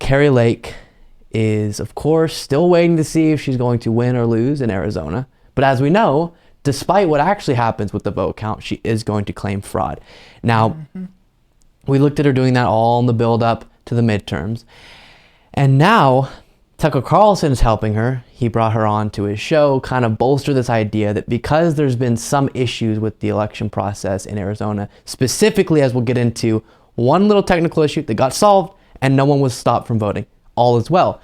Kari Lake is, of course, still waiting to see if she's going to win or lose in Arizona. But as we know, despite what actually happens with the vote count, she is going to claim fraud. Now, we looked at her doing that all in the build-up to the midterms. And now, Tucker Carlson is helping her. He brought her on to his show, kind of bolster this idea that because there's been some issues with the election process in Arizona, specifically, as we'll get into, one little technical issue that got solved and no one was stopped from voting. All is well.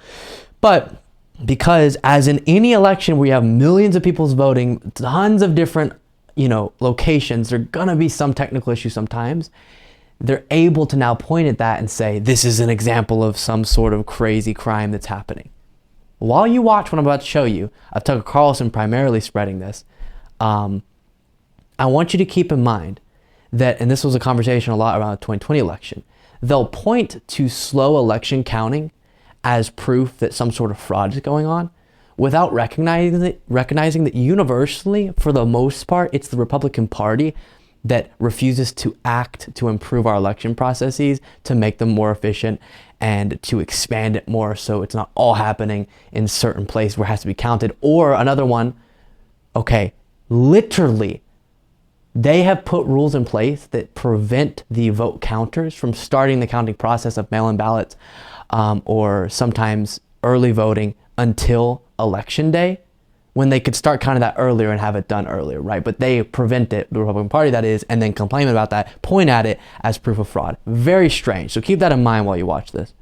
But because as in any election where you have millions of people voting, tons of different, locations, there are going to be some technical issue sometimes. They're able to now point at that and say, this is an example of some sort of crazy crime that's happening. While you watch what I'm about to show you, of Tucker Carlson primarily spreading this, I want you to keep in mind that, and this was a conversation a lot around the 2020 election, they'll point to slow election counting as proof that some sort of fraud is going on without recognizing that universally, for the most part, it's the Republican Party that refuses to act to improve our election processes, to make them more efficient, and to expand it more so it's not all happening in certain places where it has to be counted. Or another one, literally, they have put rules in place that prevent the vote counters from starting the counting process of mail-in ballots or sometimes early voting until election day, when they could start counting that earlier and have it done earlier, right? But they prevent it, the Republican Party that is, and then complain about that, point at it as proof of fraud. Very strange. So keep that in mind while you watch this.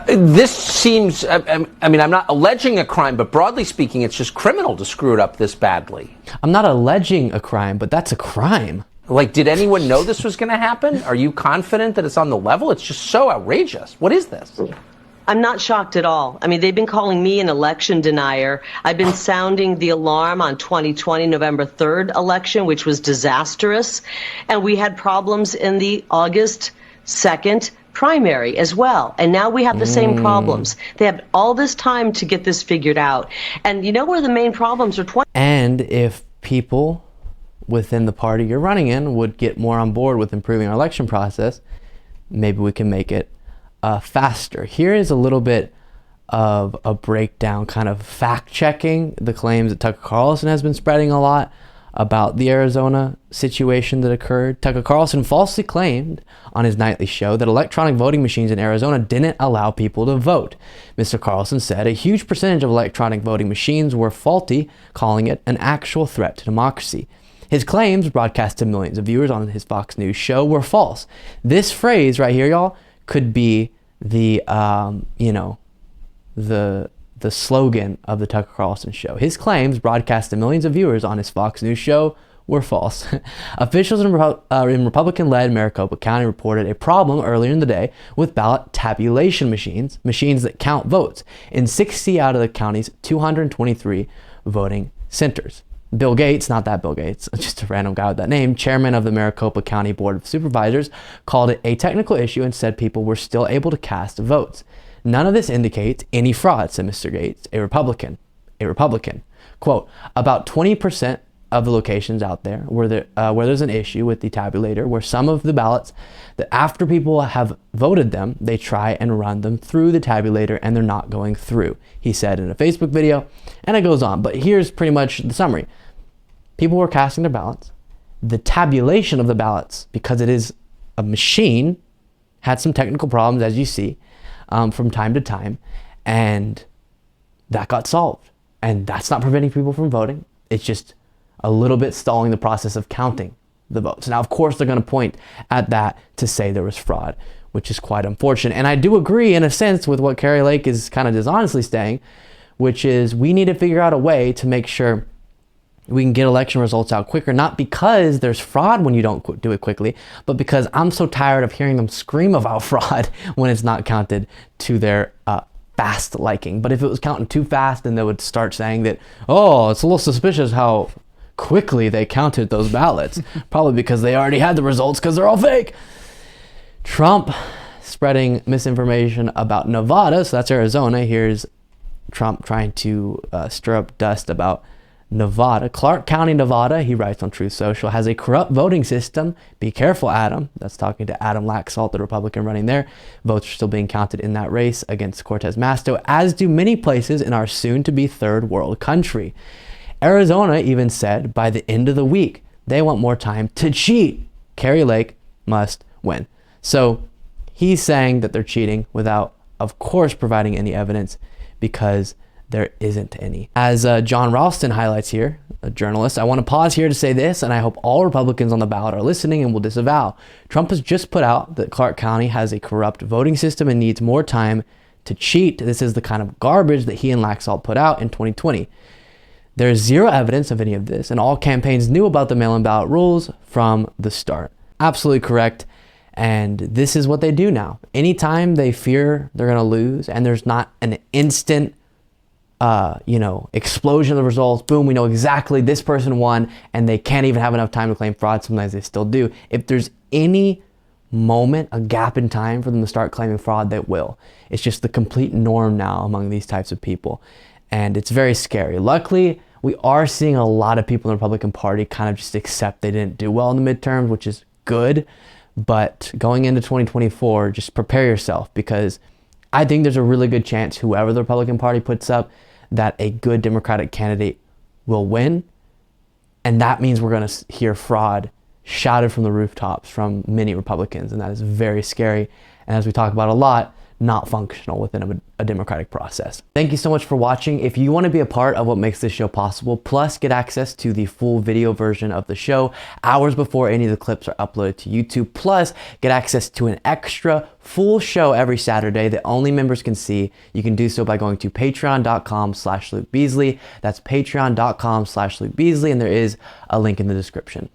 This seems, I'm not alleging a crime, but broadly speaking, it's just criminal to screw it up this badly. I'm not alleging a crime, but that's a crime. Did anyone know this was going to happen? Are you confident that it's on the level? It's just so outrageous. What is this? I'm not shocked at all. They've been calling me an election denier. I've been sounding the alarm on 2020 November 3rd election, which was disastrous. And we had problems in the August 2nd primary as well. And now we have the same problems. They have all this time to get this figured out. And you know where the main problems are? And if people within the party you're running in would get more on board with improving our election process, maybe we can make it faster. Here is a little bit of a breakdown, kind of fact-checking the claims that Tucker Carlson has been spreading a lot about the Arizona situation that occurred. Tucker Carlson falsely claimed on his nightly show that electronic voting machines in Arizona didn't allow people to vote. Mr. Carlson said a huge percentage of electronic voting machines were faulty, calling it an actual threat to democracy. His claims, broadcast to millions of viewers on his Fox News show, were false. This phrase right here, y'all, could be the slogan of the Tucker Carlson show. His claims, broadcast to millions of viewers on his Fox News show, were false. Officials in Republican-led Maricopa County reported a problem earlier in the day with ballot tabulation machines that count votes, in 60 out of the county's 223 voting centers. Bill Gates, not that Bill Gates, just a random guy with that name, chairman of the Maricopa County Board of Supervisors, called it a technical issue and said people were still able to cast votes. None of this indicates any fraud, said Mr. Gates, a Republican. Quote, about 20% of the locations out there where there's an issue with the tabulator, where some of the ballots that after people have voted them, they try and run them through the tabulator and they're not going through, he said in a Facebook video, and it goes on. But here's pretty much the summary. People were casting their ballots. The tabulation of the ballots, because it is a machine, had some technical problems, as you see, from time to time, and that got solved. And that's not preventing people from voting. It's just a little bit stalling the process of counting the votes. Now, of course, they're going to point at that to say there was fraud, which is quite unfortunate. And I do agree, in a sense, with what Kari Lake is kind of dishonestly saying, which is we need to figure out a way to make sure we can get election results out quicker, not because there's fraud when you don't do it quickly, but because I'm so tired of hearing them scream about fraud when it's not counted to their fast liking. But if it was counting too fast, then they would start saying that, oh, it's a little suspicious how quickly they counted those ballots, probably because they already had the results because they're all fake. Trump spreading misinformation about Nevada, so that's Arizona. Here's Trump trying to stir up dust about Nevada, Clark County, Nevada, he writes on Truth Social, has a corrupt voting system. Be careful, Adam. That's talking to Adam Laxalt, the Republican running there. Votes are still being counted in that race against Cortez Masto, as do many places in our soon-to-be third world country. Arizona even said by the end of the week, they want more time to cheat. Kari Lake must win. So he's saying that they're cheating without, of course, providing any evidence, because there isn't any. As John Ralston highlights here, a journalist, I want to pause here to say this, and I hope all Republicans on the ballot are listening and will disavow. Trump has just put out that Clark County has a corrupt voting system and needs more time to cheat. This is the kind of garbage that he and Laxalt put out in 2020. There is zero evidence of any of this, and all campaigns knew about the mail-in ballot rules from the start. Absolutely correct. And this is what they do now. Anytime they fear they're going to lose and there's not an instant explosion of the results, boom, we know exactly this person won, and they can't even have enough time to claim fraud. Sometimes they still do. If there's any moment, a gap in time for them to start claiming fraud, they will. It's just the complete norm now among these types of people. And it's very scary. Luckily, we are seeing a lot of people in the Republican Party kind of just accept they didn't do well in the midterms, which is good. But going into 2024, just prepare yourself, because I think there's a really good chance whoever the Republican Party puts up, that a good Democratic candidate will win. And that means we're going to hear fraud shouted from the rooftops from many Republicans. And that is very scary. And as we talk about a lot, not functional within a democratic process. Thank you so much for watching. If you want to be a part of what makes this show possible, plus get access to the full video version of the show hours before any of the clips are uploaded to YouTube, plus get access to an extra full show every Saturday that only members can see, you can do so by going to patreon.com/Luke Beasley. That's patreon.com/Luke Beasley, and there is a link in the description.